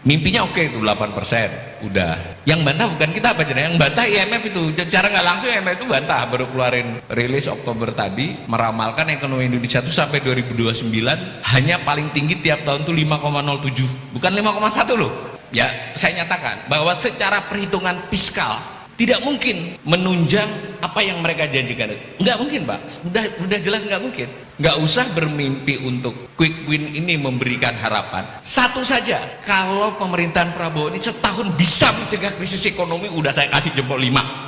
Mimpinya oke itu 8%, udah. Yang bantah bukan kita apa aja, yang bantah IMF itu. Cara nggak langsung IMF itu bantah, baru keluarin rilis Oktober tadi meramalkan ekonomi Indonesia itu sampai 2029 hanya paling tinggi tiap tahun tuh 5,07, bukan 5,1 loh. Ya, saya nyatakan bahwa secara perhitungan fiskal tidak mungkin menunjang apa yang mereka janjikan. Nggak mungkin, Pak. Udah jelas nggak mungkin. Nggak usah bermimpi untuk quick win ini memberikan harapan. Satu saja, kalau pemerintahan Prabowo ini setahun bisa mencegah krisis ekonomi, udah saya kasih jempol 5.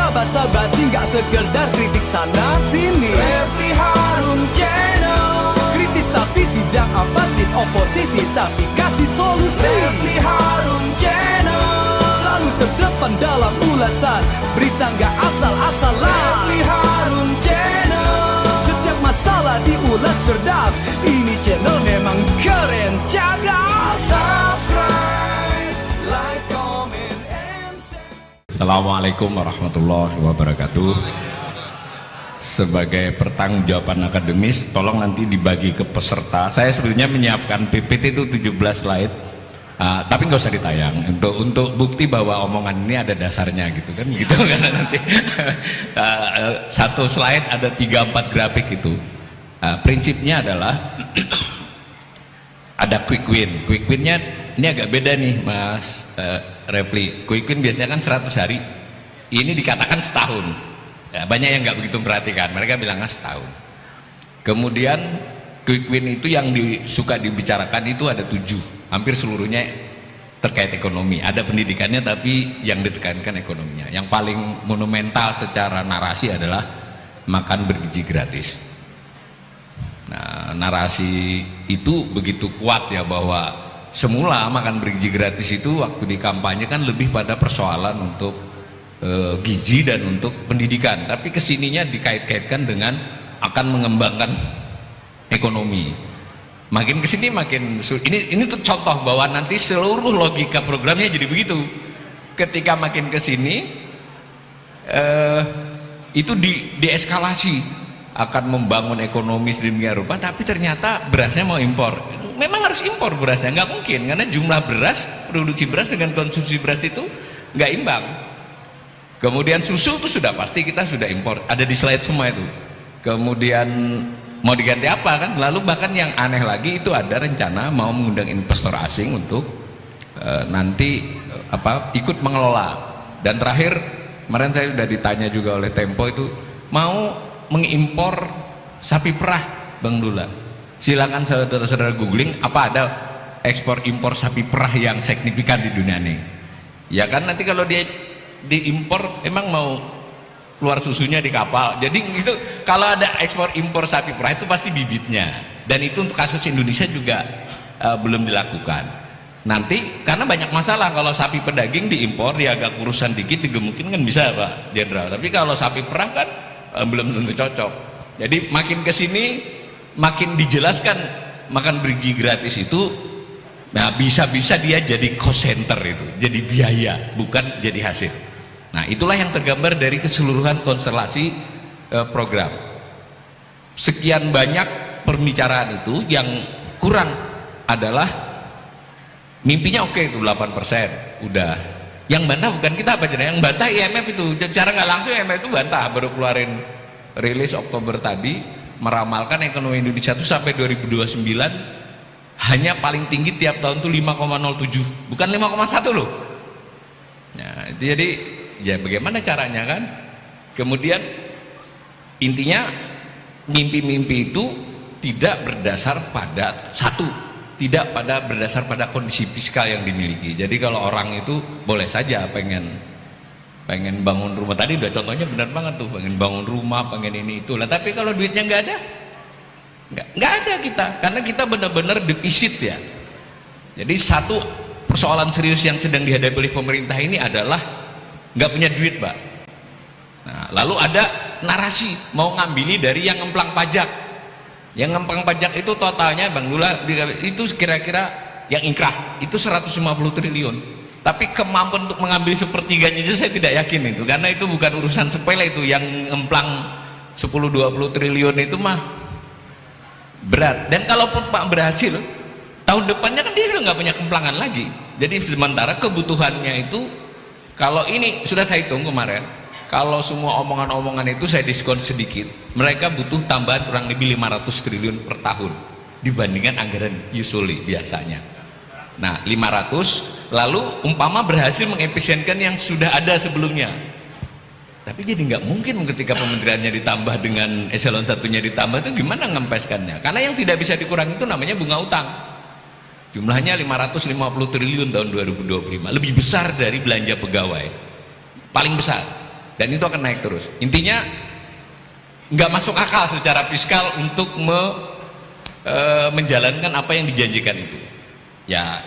Basa-basi nggak sekedar kritik sana sini. Refli Harun Channel, kritis tapi tidak apatis, oposisi tapi kasih solusi. Refli Harun Channel, selalu terdepan dalam ulasan, berita nggak asal-asalan. Refli Harun Channel, setiap masalah diulas cerdas, ini channel memang keren cerdas. Subscribe, like, comment, and share. Assalamualaikum warahmatullahi wabarakatuh. Sebagai pertanggungjawaban akademis, tolong nanti dibagi ke peserta. Saya sebetulnya menyiapkan PPT itu 17 slide, tapi nggak usah ditayang untuk bukti bahwa omongan ini ada dasarnya gitu kan, gitu karena nanti satu slide ada 3-4 grafik itu. Prinsipnya adalah ada quick win. Quick winnya ini agak beda nih, Mas Refli. Quick win biasanya kan 100 hari, ini dikatakan setahun. Ya, banyak yang nggak begitu memperhatikan, mereka bilangnya setahun. Kemudian quick win itu yang suka dibicarakan itu ada 7, hampir seluruhnya terkait ekonomi. Ada pendidikannya tapi yang ditekankan ekonominya. Yang paling monumental secara narasi adalah makan bergizi gratis. Nah, narasi itu begitu kuat ya, bahwa semula makan bergizi gratis itu waktu di kampanye kan lebih pada persoalan untuk gizi dan untuk pendidikan, tapi kesininya dikait-kaitkan dengan akan mengembangkan ekonomi. Makin kesini makin ini tuh contoh bahwa nanti seluruh logika programnya jadi begitu. Ketika makin kesini itu dieskalasi, akan membangun ekonomi sedemikian rupa, tapi ternyata berasnya mau impor. Memang harus impor berasnya, nggak mungkin, karena jumlah beras, produksi beras dengan konsumsi beras itu nggak imbang. Kemudian susu itu sudah pasti kita sudah impor, ada di slide semua itu. Kemudian mau diganti apa kan? Lalu bahkan yang aneh lagi itu ada rencana mau mengundang investor asing untuk nanti ikut mengelola. Dan terakhir kemarin saya sudah ditanya juga oleh Tempo itu mau mengimpor sapi perah, Bang Dula. Silakan saudara-saudara googling apa ada ekspor impor sapi perah yang signifikan di dunia ini. Ya kan, nanti kalau dia diimpor emang mau keluar susunya di kapal. Jadi itu kalau ada ekspor impor sapi perah itu pasti bibitnya, dan itu untuk kasus Indonesia juga belum dilakukan. Nanti karena banyak masalah, kalau sapi pedaging diimpor dia agak kurusan dikit digemukin kan bisa, Pak Jenderal, tapi kalau sapi perah kan belum tentu cocok. Jadi makin kesini makin dijelaskan makan bergizi gratis itu, nah bisa-bisa dia jadi cost center, itu jadi biaya bukan jadi hasil. Nah itulah yang tergambar dari keseluruhan konstelasi program. Sekian banyak pembicaraan itu, yang kurang adalah mimpinya oke itu 8%, udah. Yang bantah bukan kita apa aja, yang bantah IMF itu. Cara nggak langsung IMF itu bantah, baru keluarin rilis Oktober tadi meramalkan ekonomi Indonesia itu sampai 2029 hanya paling tinggi tiap tahun tuh 5,07, bukan 5,1 loh. Nah itu jadi ya bagaimana caranya kan. Kemudian intinya mimpi-mimpi itu tidak berdasar pada tidak berdasar pada kondisi fiskal yang dimiliki. Jadi kalau orang itu boleh saja pengen bangun rumah, tadi udah contohnya benar banget tuh, pengen bangun rumah, pengen ini itu lah, tapi kalau duitnya nggak ada, nggak ada kita, karena kita benar-benar defisit ya. Jadi satu persoalan serius yang sedang dihadapi oleh pemerintah ini adalah nggak punya duit, Pak. Nah, lalu ada narasi mau ngambili dari yang ngemplang pajak. Yang ngempang pajak itu totalnya Bang Dula itu kira-kira yang ingkrah itu 150 triliun. Tapi kemampuan untuk mengambil sepertiganya aja saya tidak yakin itu, karena itu bukan urusan sepele itu. Yang ngemplang 10-20 triliun itu mah berat. Dan kalaupun Pak berhasil, tahun depannya kan dia sudah nggak punya kemplangan lagi. Jadi sementara kebutuhannya itu, kalau ini sudah saya hitung kemarin, kalau semua omongan-omongan itu saya diskon sedikit, mereka butuh tambahan kurang lebih 500 triliun per tahun dibandingkan anggaran usually biasanya. Nah 500, lalu umpama berhasil mengefisienkan yang sudah ada sebelumnya, tapi jadi nggak mungkin ketika kementeriannya ditambah dengan eselon satunya ditambah, itu gimana ngempeskannya? Karena yang tidak bisa dikurangi itu namanya bunga utang, jumlahnya 550 triliun tahun 2025, lebih besar dari belanja pegawai, paling besar, dan itu akan naik terus. Intinya nggak masuk akal secara fiskal untuk menjalankan apa yang dijanjikan itu. Ya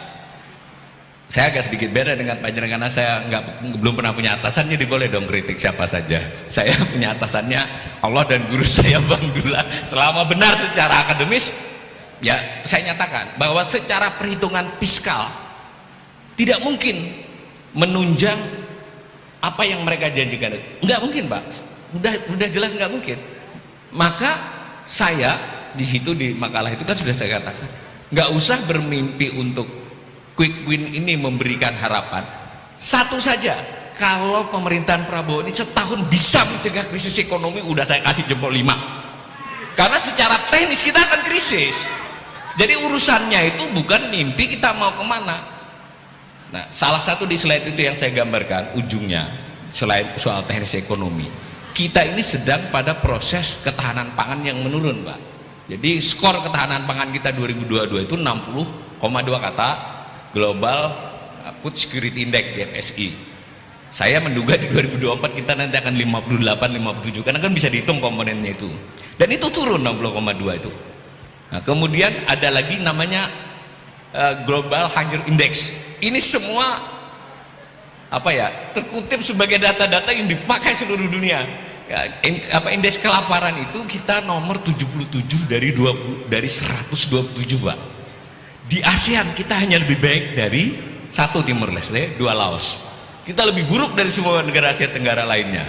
saya agak sedikit beda dengan Pak Jenderal, karena saya belum pernah punya atasan, jadi boleh dong kritik siapa saja. Saya punya atasannya Allah dan guru saya Bang Dula. Selama benar secara akademis, ya saya nyatakan bahwa secara perhitungan fiskal tidak mungkin menunjang apa yang mereka janjikan. Nggak mungkin Pak, udah jelas nggak mungkin. Maka saya di situ di makalah itu kan sudah saya katakan, nggak usah bermimpi untuk quick win ini memberikan harapan. Satu saja, kalau pemerintahan Prabowo ini setahun bisa mencegah krisis ekonomi, udah saya kasih jempol 5. Karena secara teknis kita akan krisis. Jadi urusannya itu bukan mimpi kita mau kemana. Nah, salah satu di slide itu yang saya gambarkan ujungnya, selain soal teknis ekonomi, kita ini sedang pada proses ketahanan pangan yang menurun Pak. Jadi skor ketahanan pangan kita 2022 itu 60,2 kata Global Food Security Index (GFSI). Saya menduga di 2024 kita nanti akan 58-57, karena kan bisa dihitung komponennya itu. Dan itu turun 60,2 itu. Nah, kemudian ada lagi namanya Global Hunger Index. Ini semua apa ya, terkutip sebagai data-data yang dipakai seluruh dunia. Ya, indeks kelaparan itu kita nomor 77 dari 127 Pak. Di ASEAN kita hanya lebih baik dari 1 Timor Leste, 2 Laos. Kita lebih buruk dari semua negara Asia Tenggara lainnya.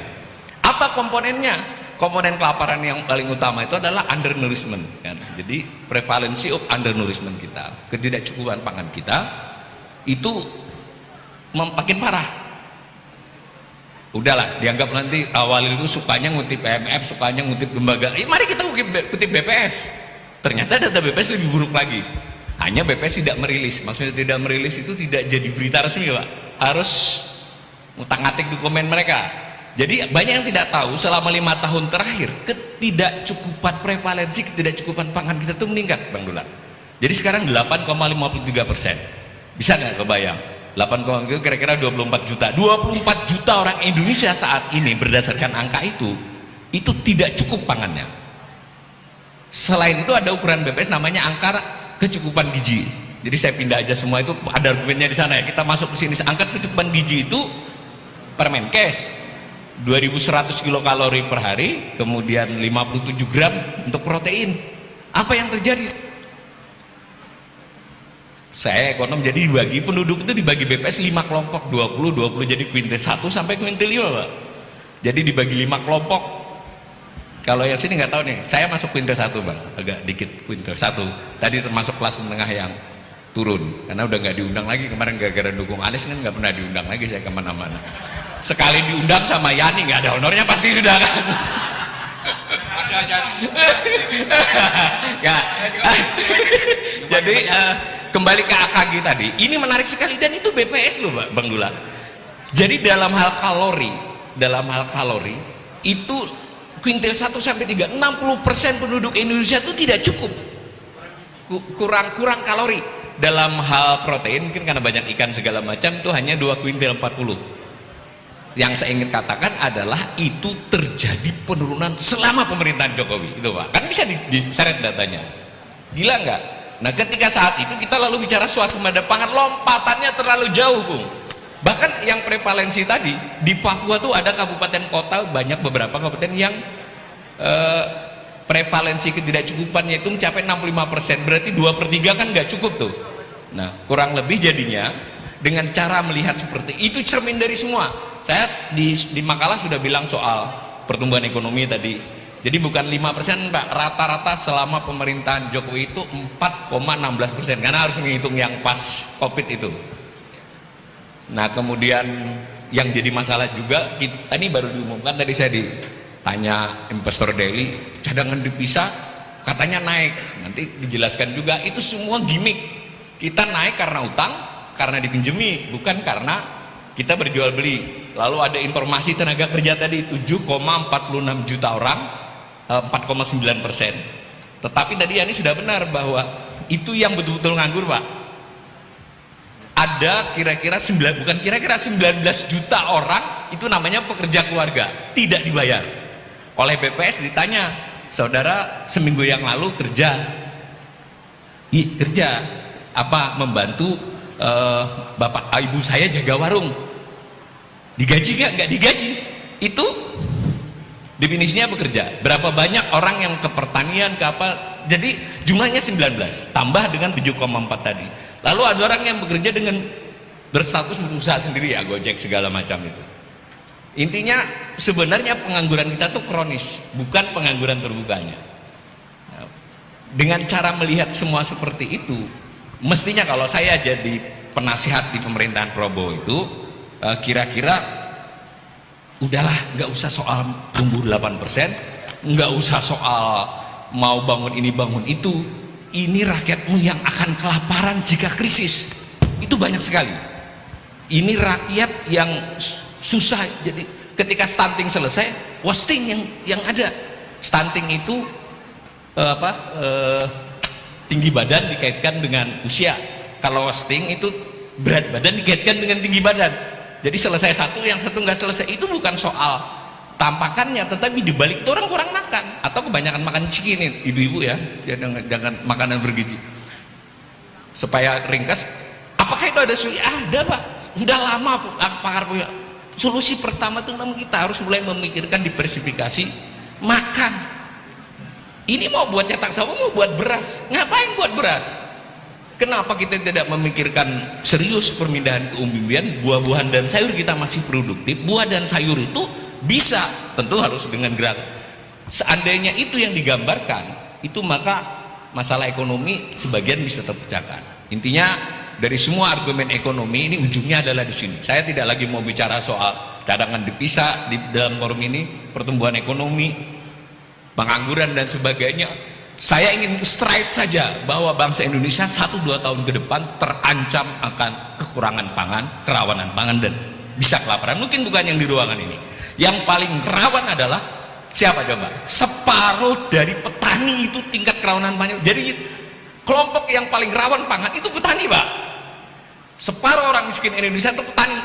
Apa komponennya? Komponen kelaparan yang paling utama itu adalah undernourishment kan? Jadi prevalensi of undernourishment kita, ketidakcukupan pangan kita itu makin parah. Udahlah, dianggap nanti awal itu sukanya ngutip IMF, sukanya ngutip lembaga. Mari kita kutip BPS. Ternyata data BPS lebih buruk lagi. Hanya BPS tidak merilis. Maksudnya tidak merilis itu tidak jadi berita resmi Pak. Harus ngutang-ngatik dokumen mereka. Jadi banyak yang tidak tahu selama 5 tahun terakhir ketidakcukupan prevalensi, ketidakcukupan pangan kita itu meningkat Bang Dula. Jadi sekarang 8,53%. Bisa nggak kebayang? 8, itu kira-kira 24 juta. 24 juta orang Indonesia saat ini berdasarkan angka itu tidak cukup pangannya. Selain itu ada ukuran BPS namanya angka kecukupan gizi. Jadi saya pindah aja semua itu, ada argumennya di sana ya. Kita masuk ke sini, angka kecukupan gizi itu Permenkes 2100 kilokalori per hari, kemudian 57 gram untuk protein. Apa yang terjadi? Saya ekonom, jadi dibagi penduduk itu dibagi BPS 5 kelompok, 20 jadi kuintil 1 sampai kuintil 5 Pak. Jadi dibagi 5 kelompok. Kalau yang sini nggak tahu nih, saya masuk kuintil 1 Bang, agak dikit kuintil 1. Tadi termasuk kelas menengah yang turun, karena udah nggak diundang lagi kemarin gara-gara dukung Anies kan, nggak pernah diundang lagi saya kemana-mana. Sekali diundang sama Yani nggak ada honornya pasti sudah kan. Ya. Jadi kembali ke AKG tadi, ini menarik sekali dan itu BPS loh Bang Dula. Jadi dalam hal kalori itu kuintil 1 sampai 3, 60% penduduk Indonesia itu tidak cukup, kurang kalori. Dalam hal protein mungkin karena banyak ikan segala macam itu hanya 2 kuintil 40. Yang saya ingin katakan adalah itu terjadi penurunan selama pemerintahan Jokowi itu Pak, kan bisa diseret datanya. Gila nggak? Nah ketika saat itu kita lalu bicara swasembada pangan, lompatannya terlalu jauh Bung. Bahkan yang prevalensi tadi di Papua tuh ada kabupaten kota, banyak beberapa kabupaten yang prevalensi ketidakcukupannya itu mencapai 65%, berarti 2/3 kan nggak cukup tuh. Nah, kurang lebih jadinya dengan cara melihat seperti itu, cermin dari semua. Saya di makalah sudah bilang soal pertumbuhan ekonomi tadi. Jadi bukan 5% Pak, rata-rata selama pemerintahan Jokowi itu 4,16%, karena harus menghitung yang pas Covid itu. Nah, kemudian yang jadi masalah juga, kita ini baru diumumkan, tadi saya ditanya Investor Daily, cadangan devisa katanya naik, nanti dijelaskan juga, itu semua gimmick. Kita naik karena utang, karena dipinjemi, bukan karena kita berjual beli. Lalu ada informasi tenaga kerja tadi 7,46 juta orang, 4,9%. Tetapi tadi Yani sudah benar bahwa itu yang betul-betul nganggur Pak. Ada kira-kira 19 juta orang itu namanya pekerja keluarga, tidak dibayar. Oleh BPS ditanya, saudara seminggu yang lalu kerja, kerja apa, membantu bapak ibu saya jaga warung, digaji nggak digaji. Itu definisinya bekerja. Berapa banyak orang yang ke pertanian, ke apa, jadi jumlahnya 19 tambah dengan 7,4 tadi. Lalu ada orang yang bekerja dengan berstatus berusaha sendiri, ya Gojek segala macam itu. Intinya sebenarnya pengangguran kita tuh kronis, bukan pengangguran terbukanya. Dengan cara melihat semua seperti itu, mestinya kalau saya jadi penasihat di pemerintahan Prabowo itu, kira-kira udahlah, nggak usah soal tumbuh 8%, nggak usah soal mau bangun ini bangun itu. Ini rakyatmu yang akan kelaparan jika krisis, itu banyak sekali. Ini rakyat yang susah. Jadi ketika stunting selesai, wasting yang ada. Stunting itu tinggi badan dikaitkan dengan usia. Kalau wasting itu berat badan dikaitkan dengan tinggi badan. Jadi selesai satu, yang satu nggak selesai, itu bukan soal tampakannya, tetapi dibalik itu orang kurang makan atau kebanyakan makan ciki nih ibu-ibu ya, jangan makanan bergizi. Supaya ringkas, apakah itu ada solusi? Ada Pak, sudah lama pakar punya solusi. Pertama itu memang kita harus mulai memikirkan diversifikasi makan. Ini mau buat cetak sawo, mau buat beras, ngapain buat beras? Kenapa kita tidak memikirkan serius pemindahan keumbian? Buah-buahan dan sayur kita masih produktif. Buah dan sayur itu bisa, tentu harus dengan gerak. Seandainya itu yang digambarkan, itu maka masalah ekonomi sebagian bisa terpecahkan. Intinya dari semua argumen ekonomi ini ujungnya adalah di sini. Saya tidak lagi mau bicara soal cadangan devisa di dalam forum ini, pertumbuhan ekonomi, pengangguran dan sebagainya. Saya ingin straight saja bahwa bangsa Indonesia 1-2 tahun ke depan terancam akan kekurangan pangan, kerawanan pangan, dan bisa kelaparan. Mungkin bukan yang di ruangan ini. Yang paling rawan adalah siapa coba? Separuh dari petani itu tingkat kerawanan pangan. Jadi kelompok yang paling rawan pangan itu petani Pak. Separuh orang miskin Indonesia itu petani.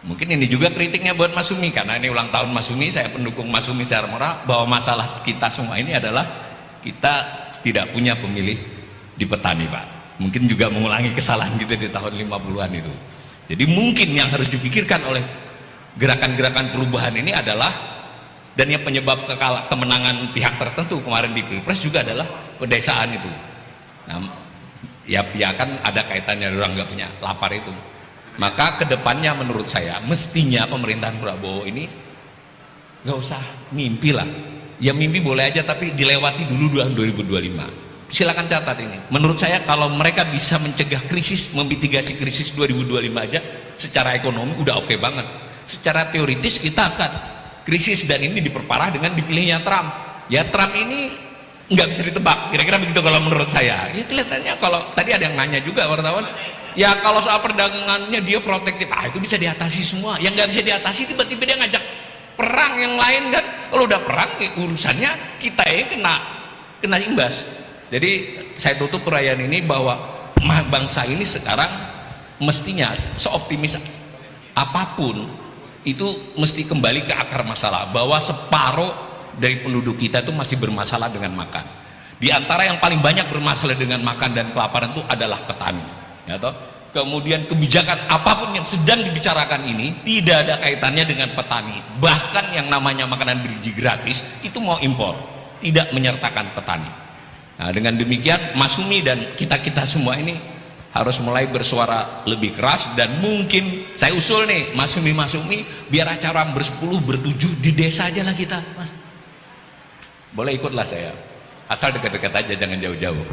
Mungkin ini juga kritiknya buat Mas Sumi, karena ini ulang tahun Mas Sumi, saya pendukung Mas Sumi secara moral, bahwa masalah kita semua ini adalah kita tidak punya pemilih di petani Pak. Mungkin juga mengulangi kesalahan kita di tahun 50-an itu. Jadi mungkin yang harus dipikirkan oleh gerakan-gerakan perubahan ini adalah, dan yang penyebab kemenangan pihak tertentu kemarin di Pilpres juga adalah pedesaan itu. Nah, ya kan ada kaitannya, orang nggak punya lapar itu. Maka kedepannya menurut saya mestinya pemerintahan Prabowo ini nggak usah mimpi lah. Ya mimpi boleh aja, tapi dilewati dulu 2025. Silakan catat ini. Menurut saya kalau mereka bisa mencegah krisis, memitigasi krisis 2025 aja secara ekonomi udah oke banget. Secara teoritis kita akan krisis, dan ini diperparah dengan dipilihnya Trump. Ya Trump ini nggak bisa ditebak, kira-kira begitu kalau menurut saya. Ya kelihatannya, kalau tadi ada yang nanya juga wartawan, ya kalau soal perdagangannya dia protektif, itu bisa diatasi semua. Yang nggak bisa diatasi tiba-tiba dia ngajak perang yang lain kan. Kalau udah perang ya urusannya kita yang kena imbas. Jadi saya tutup perayaan ini bahwa bangsa ini sekarang mestinya seoptimis apapun itu mesti kembali ke akar masalah, bahwa separuh dari penduduk kita itu masih bermasalah dengan makan. Di antara yang paling banyak bermasalah dengan makan dan kelaparan itu adalah petani, ya toh? Kemudian kebijakan apapun yang sedang dibicarakan ini tidak ada kaitannya dengan petani. Bahkan yang namanya makanan bergizi gratis itu mau impor. tidak menyertakan petani. Nah, dengan demikian Mas Sumi dan kita-kita semua ini harus mulai bersuara lebih keras, dan mungkin saya usul nih Mas Sumi biar acara bersepuluh bertujuh di desa aja lah kita, Mas. Boleh ikutlah saya, asal dekat-dekat aja, jangan jauh-jauh.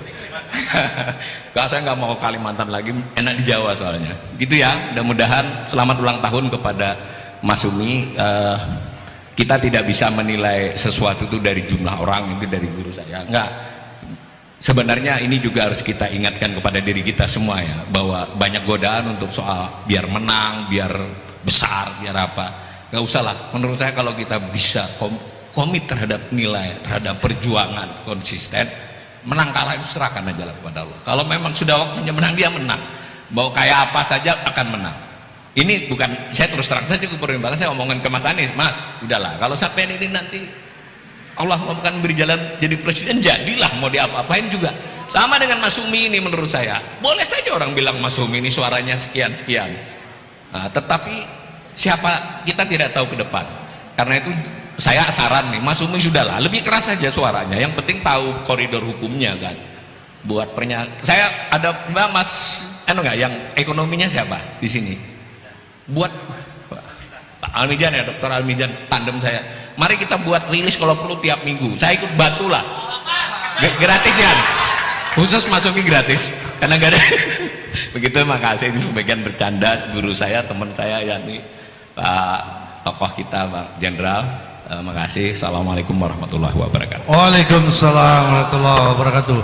Kalau saya nggak mau ke Kalimantan lagi, enak di Jawa soalnya. Gitu ya. Mudah-mudahan selamat ulang tahun kepada Mas Sumi. Kita tidak bisa menilai sesuatu itu dari jumlah orang, itu dari guru saya. Enggak. Sebenarnya ini juga harus kita ingatkan kepada diri kita semua ya, bahwa banyak godaan untuk soal biar menang, biar besar, biar apa. Nggak usah lah. Menurut saya kalau kita bisa komit terhadap nilai, terhadap perjuangan konsisten, menang kalah itu serahkan aja lah kepada Allah. Kalau memang sudah waktunya menang, dia menang. Mau kayak apa saja akan menang. Ini bukan, saya terus terang saja keperluan, saya omongin ke Mas Anies, Mas, udahlah, kalau sampai ini nanti Allah akan beri jalan jadi presiden, jadilah, mau diapa-apain juga. Sama dengan Mas Sumi ini, menurut saya boleh saja orang bilang Mas Sumi ini suaranya sekian-sekian, nah, tetapi siapa, kita tidak tahu ke depan. Karena itu saya saran nih, Mas Sumi sudahlah, lebih keras saja suaranya, yang penting tahu koridor hukumnya kan. Buat saya ada Mas enggak yang ekonominya siapa di sini? Buat Pak Almijan ya, Dokter Almijan, tandem saya. Mari kita buat rilis kalau perlu tiap minggu. Saya ikut bantu lah. Gratis ya. Khusus Mas Sumi gratis. Karena gak ada. Begitu, makasih. Itu bagian bercanda guru saya, teman saya, yakni Pak tokoh kita, Pak Jenderal. Makasih. Assalamualaikum warahmatullahi wabarakatuh. Waalaikumsalam warahmatullahi wabarakatuh.